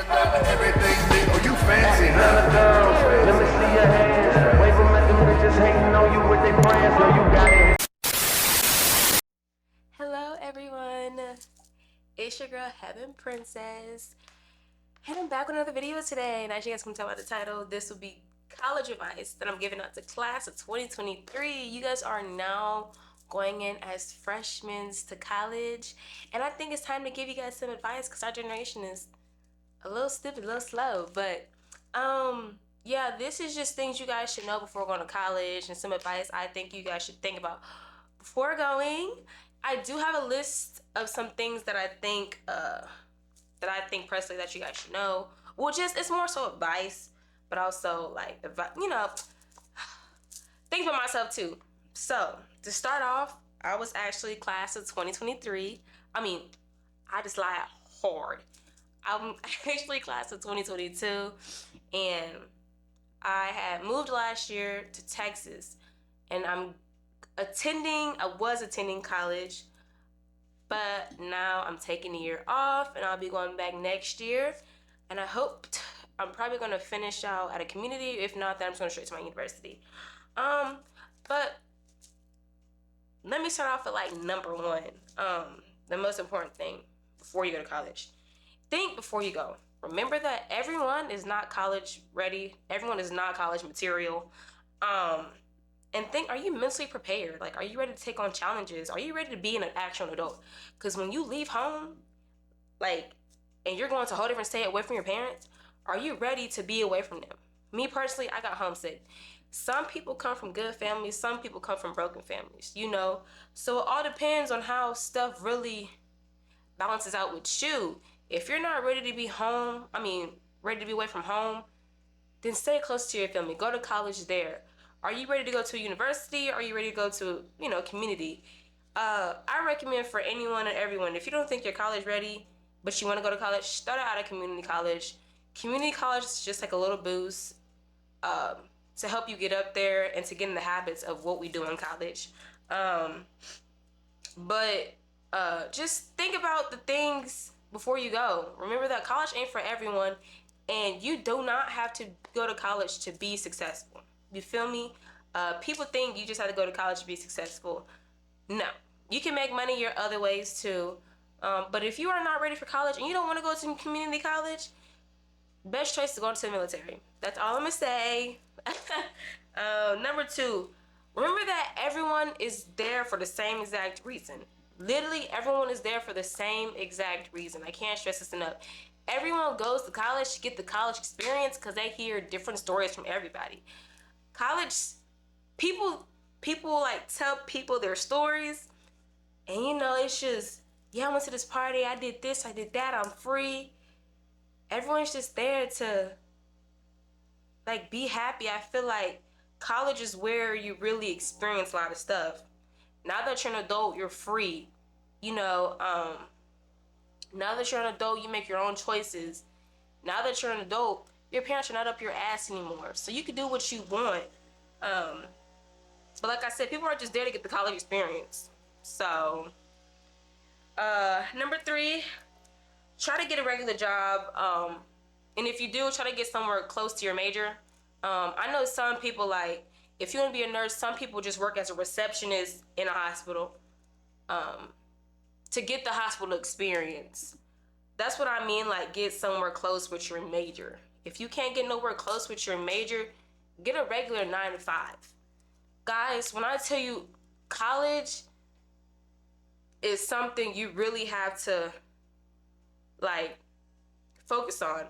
Everything big. Oh, you fancy, huh? Let me see your hands. Wave them at them bitches hating on you with their brands. Yo, you got it. Hello everyone, it's your girl Heaven Princess, and I'm back with another video today. And as you guys can tell by the title, this will be college advice that I'm giving out to class of 2023. You guys are now going in as freshmen to college, and I think it's time to give you guys some advice because our generation is a little stupid, a little slow. But yeah, this is just things you guys should know before going to college, and some advice I think you guys should think about before going. I do have a list of some things that I think personally that you guys should know. Well, just it's more so advice, but also like think for myself too. So to start off, I was actually class of 2023. I mean, I just lied hard. I'm actually class of 2022, and I had moved last year to Texas, and I was attending college, but now I'm taking a year off, and I'll be going back next year, and I'm probably going to finish out at a community. If not, then I'm just going straight to my university. But let me start off with like number one, the most important thing before you go to college. Think before you go. Remember that everyone is not college ready. Everyone is not college material. And think, are you mentally prepared? Like, are you ready to take on challenges? Are you ready to be an actual adult? Because when you leave home, like, and you're going to a whole different state away from your parents, are you ready to be away from them? Me personally, I got homesick. Some people come from good families. Some people come from broken families, So it all depends on how stuff really balances out with you. If you're not ready to be ready to be away from home, then stay close to your family. Go to college there. Are you ready to go to a university? Are you ready to go to, community? I recommend for anyone and everyone, if you don't think you're college ready, but you want to go to college, start out at a community college. Community college is just like a little boost to help you get up there and to get in the habits of what we do in college. But just think about the things before you go. Remember that college ain't for everyone, and you do not have to go to college to be successful. You feel me? People think you just have to go to college to be successful. No. You can make money your other ways too. But if you are not ready for college and you don't want to go to community college, best choice is to go into the military. That's all I'm going to say. Number two, remember that everyone is there for the same exact reason. Literally, everyone is there for the same exact reason. I can't stress this enough. Everyone goes to college to get the college experience because they hear different stories from everybody. College, people like tell people their stories, and it's just, yeah, I went to this party, I did this, I did that, I'm free. Everyone's just there to like be happy. I feel like college is where you really experience a lot of stuff. Now that you're an adult, you're free. Now that you're an adult, you make your own choices. Now that you're an adult, your parents are not up your ass anymore. So you can do what you want. But like I said, people are just there to get the college experience. So, number three, try to get a regular job. And if you do, try to get somewhere close to your major. I know some people, like, if you want to be a nurse, some people just work as a receptionist in a hospital to get the hospital experience. That's what I mean, like, get somewhere close with your major. If you can't get nowhere close with your major, get a regular 9 to 5. Guys, when I tell you college is something you really have to, like, focus on.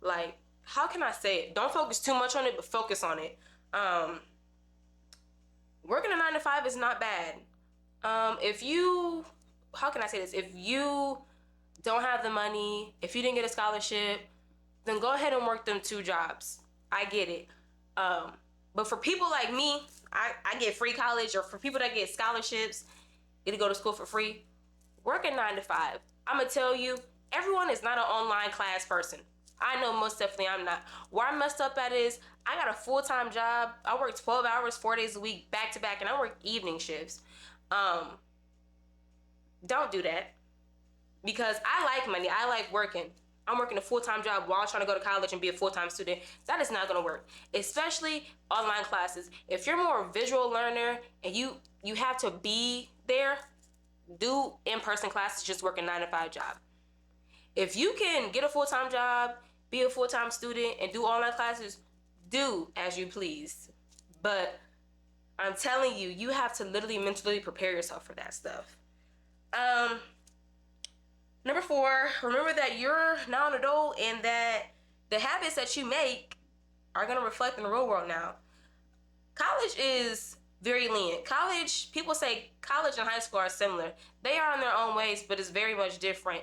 Like, how can I say it? Don't focus too much on it, but focus on it. Working a 9 to 5 is not bad. How can I say this? If you don't have the money, if you didn't get a scholarship, then go ahead and work them 2 jobs. I get it. But for people like me, I get free college, or for people that get scholarships, get to go to school for free, work a 9 to 5. I'm going to tell you, everyone is not an online class person. I know most definitely I'm not. Where I messed up at is, I got a full-time job. I work 12 hours, 4 days a week, back to back, and I work evening shifts. Don't do that. Because I like money. I like working. I'm working a full-time job while trying to go to college and be a full-time student. That is not going to work, especially online classes. If you're more a visual learner and you have to be there, do in-person classes, just work a 9-to-5 job. If you can get a full-time job, be a full-time student, and do online classes, do as you please. But I'm telling you, you have to literally mentally prepare yourself for that stuff. Number 4, remember that you're now an adult and that the habits that you make are going to reflect in the real world now. College is very lenient. College, people say college and high school are similar. They are in their own ways, but it's very much different.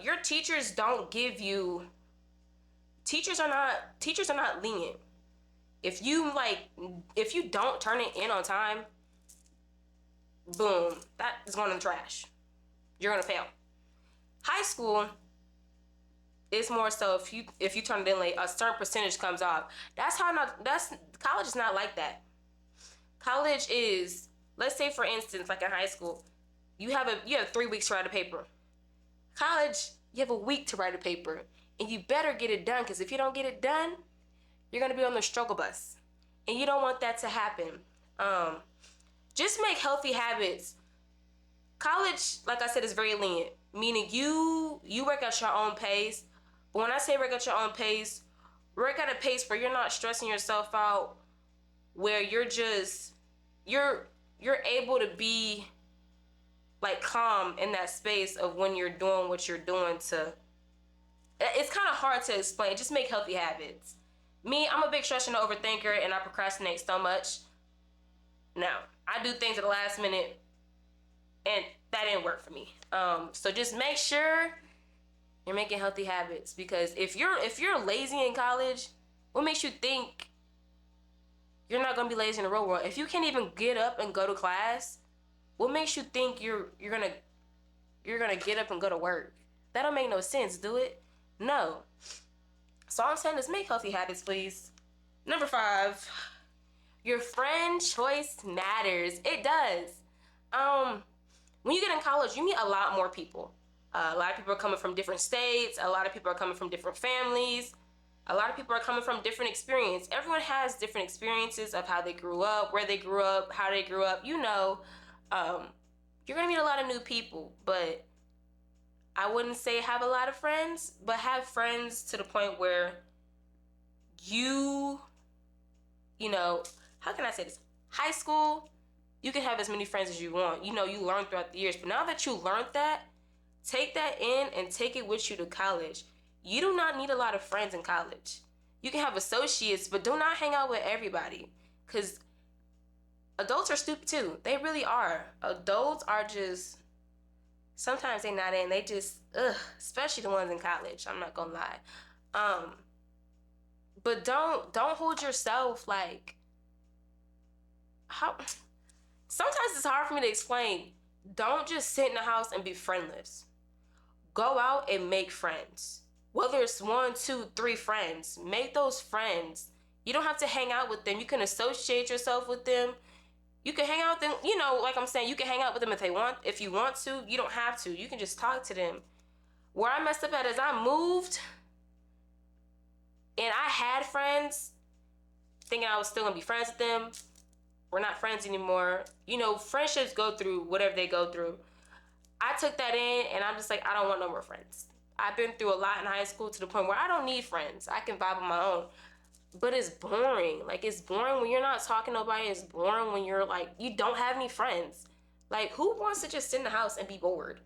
Your teachers don't give you, teachers are not lenient. If you don't turn it in on time, boom, that is going in the trash. You're going to fail. High school is more so if you turn it in late, a certain percentage comes off. College is not like that. College is, let's say for instance, like in high school, you have 3 weeks to write a paper. College, you have a week to write a paper, and you better get it done, because if you don't get it done, you're gonna be on the struggle bus, and you don't want that to happen. Just make healthy habits. College, like I said, is very lenient, meaning you work at your own pace. But when I say work at your own pace, work at a pace where you're not stressing yourself out, where you're able to be like calm in that space of when you're doing what you're doing. It's kind of hard to explain. Just make healthy habits. Me, I'm a big stressor and overthinker, and I procrastinate so much. Now, I do things at the last minute, and that didn't work for me. So just make sure you're making healthy habits, because if you're lazy in college, what makes you think you're not gonna be lazy in the real world? If you can't even get up and go to class, what makes you think you're gonna get up and go to work? That don't make no sense, do it? No. So all I'm saying is make healthy habits, please. Number 5, your friend choice matters. It does. When you get in college, you meet a lot more people. A lot of people are coming from different states. A lot of people are coming from different families. A lot of people are coming from different experiences. Everyone has different experiences of how they grew up, where they grew up, how they grew up. You're gonna meet a lot of new people, but I wouldn't say have a lot of friends, but have friends to the point where how can I say this? High school, you can have as many friends as you want. You learn throughout the years, but now that you learned that, take that in and take it with you to college. You do not need a lot of friends in college. You can have associates, but do not hang out with everybody, because adults are stupid too. They really are. Adults are just, sometimes they're not in. They just, especially the ones in college. I'm not gonna lie. But don't hold yourself like, how. Sometimes it's hard for me to explain. Don't just sit in the house and be friendless. Go out and make friends. Whether it's 1, 2, 3 friends, make those friends. You don't have to hang out with them. You can associate yourself with them. You can hang out with them, like I'm saying, you can hang out with them if you want to. You don't have to. You can just talk to them. Where I messed up at is I moved and I had friends thinking I was still gonna be friends with them. We're not friends anymore. Friendships go through whatever they go through. I took that in and I'm just like, I don't want no more friends. I've been through a lot in high school to the point where I don't need friends. I can vibe on my own. But it's boring. Like, it's boring when you're not talking to nobody. It's boring when you're like, you don't have any friends. Like, who wants to just sit in the house and be bored?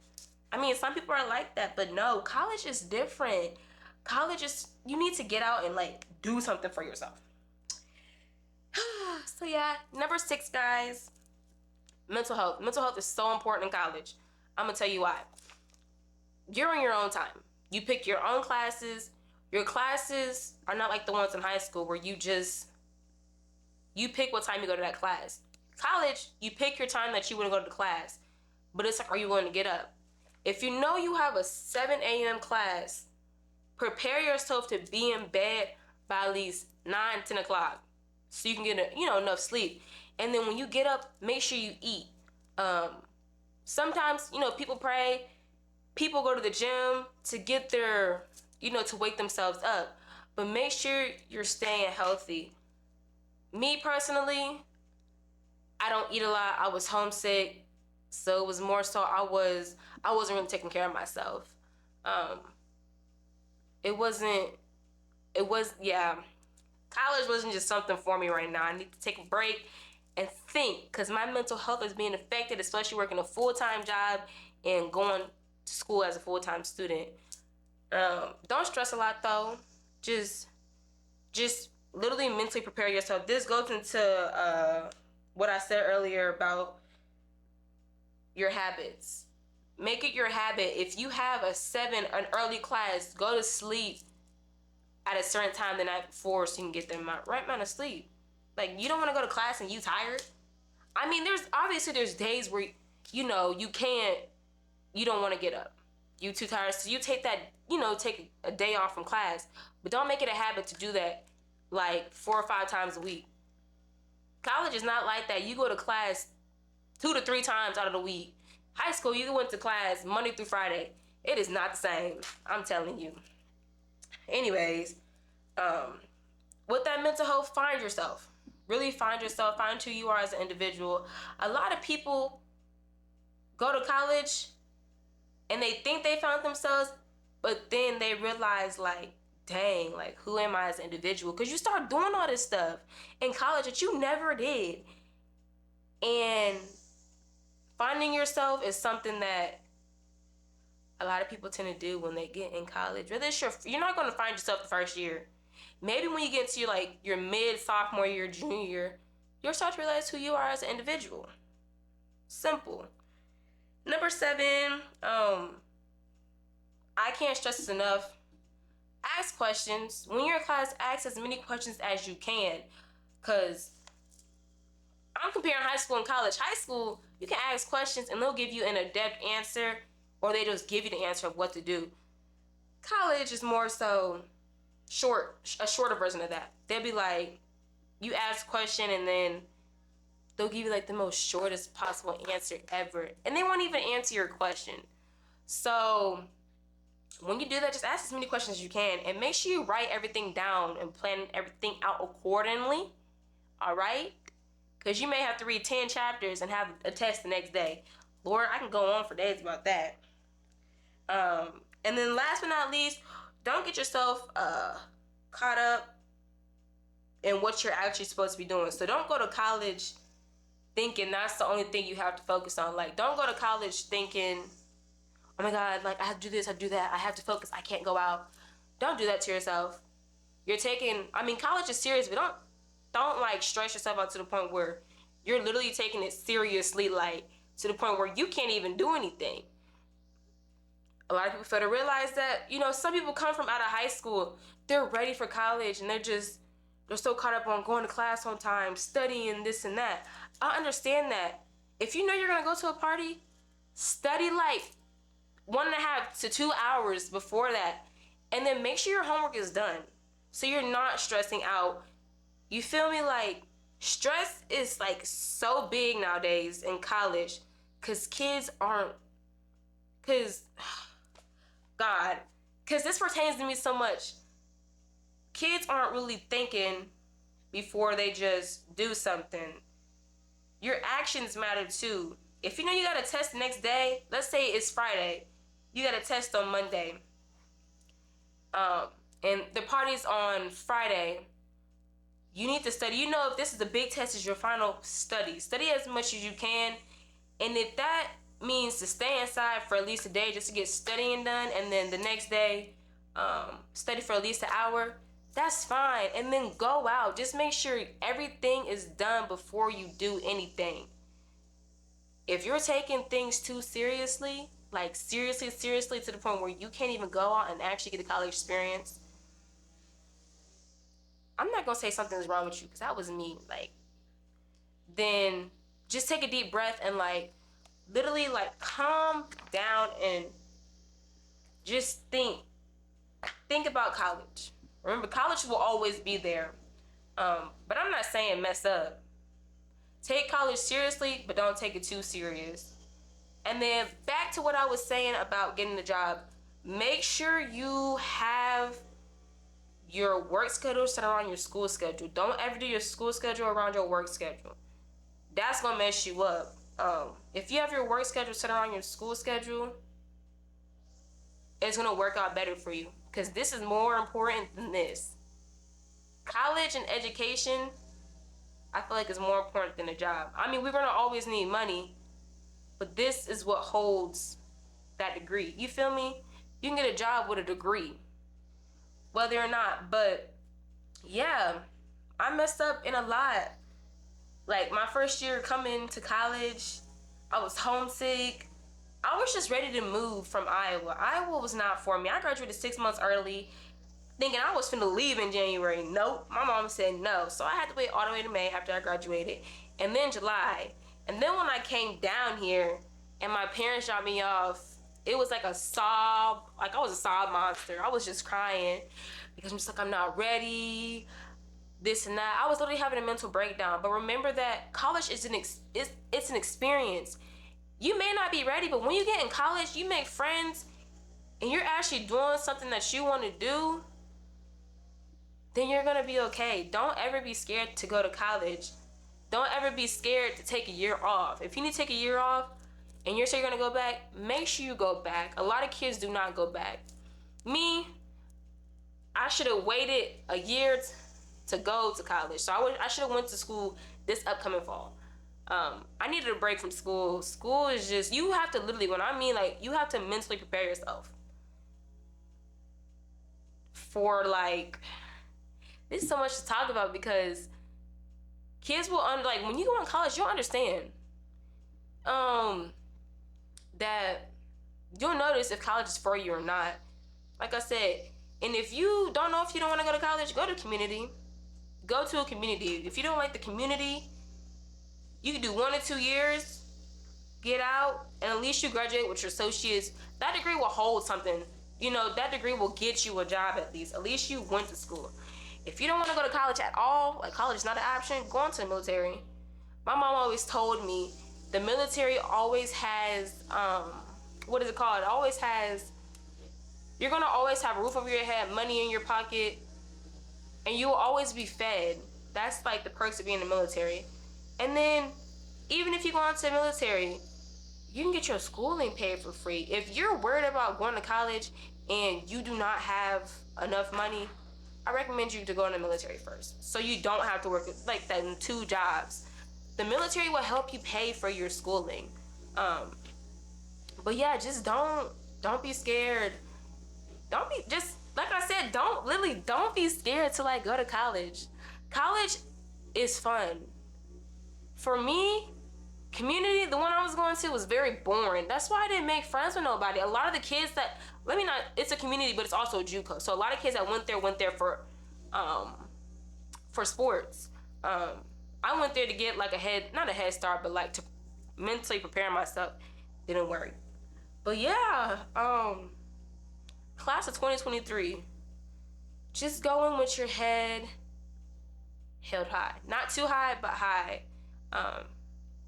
I mean, some people are like that, but no, college is different. College is, you need to get out and like do something for yourself. So yeah, number 6, guys, mental health. Mental health is so important in college. I'm gonna tell you why. You're in your own time. You pick your own classes. Your classes are not like the ones in high school where you pick what time you go to that class. College, you pick your time that you want to go to the class, but it's like, are you going to get up? If you know you have a 7 a.m. class, prepare yourself to be in bed by at least 9, 10 o'clock so you can get enough sleep. And then when you get up, make sure you eat. Sometimes, people pray. people go to the gym to get their, to wake themselves up, but make sure you're staying healthy. Me personally, I don't eat a lot. I was homesick, so it was more so I wasn't really taking care of myself. It wasn't. It was yeah. College wasn't just something for me right now. I need to take a break and think, because my mental health is being affected, especially working a full-time job and going to school as a full-time student. Don't stress a lot though. Just literally mentally prepare yourself. This goes into what I said earlier about your habits. Make it your habit. If you have an early class, go to sleep at a certain time the night before so you can get the right amount of sleep. Like, you don't want to go to class and you tired. I mean, there's days where you don't want to get up. You too tired, so you take take a day off from class, but don't make it a habit to do that like 4 or 5 times a week. College is not like that. You go to class 2 to 3 times out of the week. High school, you went to class Monday through Friday. It is not the same. I'm telling you. Anyways, with that mental health, find yourself. Really find yourself. Find who you are as an individual. A lot of people go to college and they think they found themselves, but then they realize, like, dang, like, who am I as an individual? Because you start doing all this stuff in college that you never did. And finding yourself is something that a lot of people tend to do when they get in college. Whether it's you're not going to find yourself the first year. Maybe when you get to your mid-sophomore year, junior year, you'll start to realize who you are as an individual. Simple. Number 7, I can't stress this enough. Ask questions. When you're in class, ask as many questions as you can. Because I'm comparing high school and college. High school, you can ask questions and they'll give you an in-depth answer, or they just give you the answer of what to do. College is more so a shorter version of that. They'll be like, you ask a question and then they'll give you like the most shortest possible answer ever. And they won't even answer your question. So when you do that, just ask as many questions as you can and make sure you write everything down and plan everything out accordingly. All right? Because you may have to read 10 chapters and have a test the next day. Lord, I can go on for days about that. And then last but not least, don't get yourself caught up in what you're actually supposed to be doing. So don't go to college thinking that's the only thing you have to focus on. Like, don't go to college thinking, oh my God, like, I have to do this, I have to do that, I have to focus, I can't go out. Don't do that to yourself. College is serious, but don't like stress yourself out to the point where you're literally taking it seriously, like to the point where you can't even do anything. A lot of people fail to realize that, some people come from out of high school, they're ready for college and they're so caught up on going to class on time, studying this and that. I understand that. If you know you're gonna go to a party, study like 1.5 to 2 hours before that, and then make sure your homework is done so you're not stressing out. You feel me? Like, stress is like so big nowadays in college because this pertains to me so much. Kids aren't really thinking before they just do something. Your actions matter too. If you know you got a test the next day, let's say it's Friday, you got a test on Monday, and the party's on Friday, you need to study. If this is a big test, is your final study. Study as much as you can, and if that means to stay inside for at least a day just to get studying done, and then the next day study for at least an hour, that's fine. And then go out. Just make sure everything is done before you do anything. If you're taking things too seriously, like seriously to the point where you can't even go out and actually get a college experience, I'm not gonna say something's wrong with you, because that was me. Like, then just take a deep breath and literally calm down and just think about college. Remember, college will always be there. But I'm not saying mess up. Take college seriously, but don't take it too serious. And then back to what I was saying about getting a job. Make sure you have your work schedule set around your school schedule. Don't ever do your school schedule around your work schedule. That's gonna mess you up. If you have your work schedule set around your school schedule, it's gonna work out better for you. Because this is more important than this. College and education, I feel like, is more important than a job. I mean, we're gonna always need money, but this is what holds that degree. You feel me? You can get a job with a degree, whether or not. But yeah, I messed up in a lot. Like my first year coming to college, I was homesick. I was just ready to move from Iowa. Iowa was not for me. I graduated 6 months early, thinking I was finna leave in January. Nope, my mom said no. So I had to wait all the way to May after I graduated, and then July. And then when I came down here and my parents dropped me off, it was like a sob. Like I was a sob monster. I was just crying because I'm just like, I'm not ready, this and that. I was literally having a mental breakdown. But remember that college is it's an experience. You may not be ready, but when you get in college, you make friends and you're actually doing something that you want to do, then you're gonna be okay. Don't ever be scared to go to college. Don't ever be scared to take a year off. If you need to take a year off and you're sure you're gonna go back, make sure you go back. A lot of kids do not go back. Me, I should have waited a year to go to college. So I should have went to school this upcoming fall. I needed a break from school. School is just, you have to literally, when I mean like, you have to mentally prepare yourself for like, there's so much to talk about because kids will, like when you go in college, you'll understand that you'll notice if college is for you or not. Like I said, and if you don't know if you don't want to go to college, go to community. Go to a community. If you don't like the community, you can do 1 or 2 years, get out, and at least you graduate with your associates. That degree will hold something. You know, that degree will get you a job at least. At least you went to school. If you don't want to go to college at all, like college is not an option, go into the military. My mom always told me the military always has, what is it called? It always has, you're going to always have a roof over your head, money in your pocket, and you will always be fed. That's like the perks of being in the military. And then, even if you go into the military, you can get your schooling paid for free. If you're worried about going to college and you do not have enough money, I recommend you to go in the military first, so you don't have to work like that in 2 jobs. The military will help you pay for your schooling. But yeah, just don't be scared. Don't be, just like I said, don't be scared to like go to college. College is fun. For me, community, the one I was going to was very boring. That's why I didn't make friends with nobody. A lot of the kids that, it's a community, but it's also a JUCO. So a lot of kids that went there for sports. I went there to get like not a head start, but like to mentally prepare myself. Didn't work. But yeah, class of 2023, just go in with your head held high. Not too high, but high.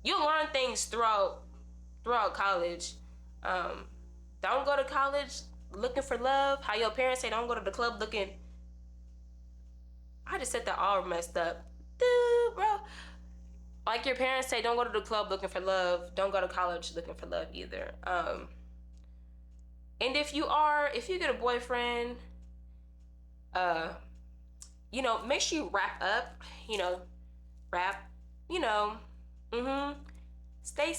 You'll learn things throughout college. Don't go to college looking for love. How your parents say don't go to the club looking. I just said that all messed up. Dude, bro. Like your parents say don't go to the club looking for love. Don't go to college looking for love either. And if you get a boyfriend, make sure you wrap up, stay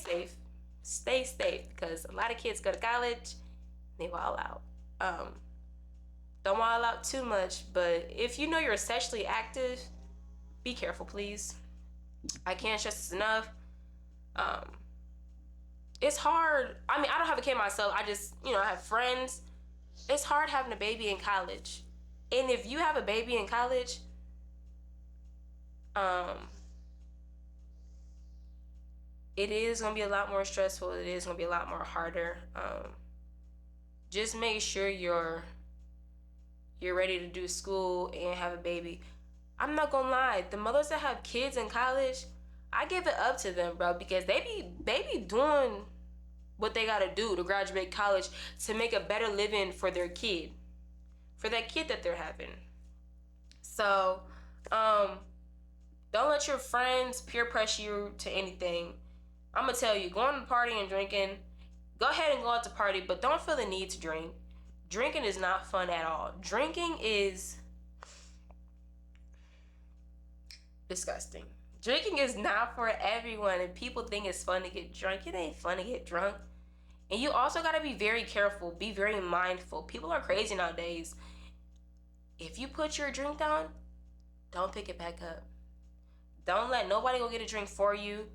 safe because a lot of kids go to college, they wild out. Don't wild out too much, but if you know you're sexually active, be careful, please. I can't stress this enough. It's hard. I mean, I don't have a kid myself. I just, I have friends. It's hard having a baby in college. And if you have a baby in college, it is going to be a lot more stressful. It is going to be a lot more harder. Just make sure you're ready to do school and have a baby. I'm not going to lie. The mothers that have kids in college, I give it up to them, bro, because they be doing what they gotta do to graduate college to make a better living for their kid, for that kid that they're having. So, don't let your friends peer pressure you to anything. I'm gonna tell you, going to the party and drinking, go ahead and go out to party, but don't feel the need to drink. Drinking is not fun at all. Drinking is disgusting. Drinking is not for everyone, and people think it's fun to get drunk. It ain't fun to get drunk. And you also gotta be very careful, be very mindful. People are crazy nowadays. If you put your drink down, don't pick it back up. Don't let nobody go get a drink for you.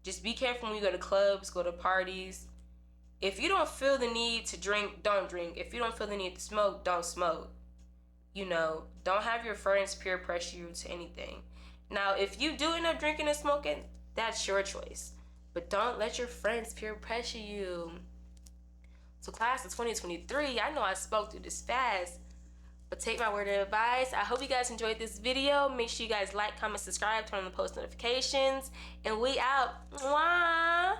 Just be careful when you go to clubs, go to parties. If you don't feel the need to drink, don't drink. If you don't feel the need to smoke, don't smoke. You know, don't have your friends peer pressure you to anything. Now, if you do end up drinking and smoking, that's your choice. But don't let your friends peer pressure you. So class of 2023, I know I spoke through this fast, but take my word of advice. I hope you guys enjoyed this video. Make sure you guys like, comment, subscribe, turn on the post notifications, and we out. Mwah!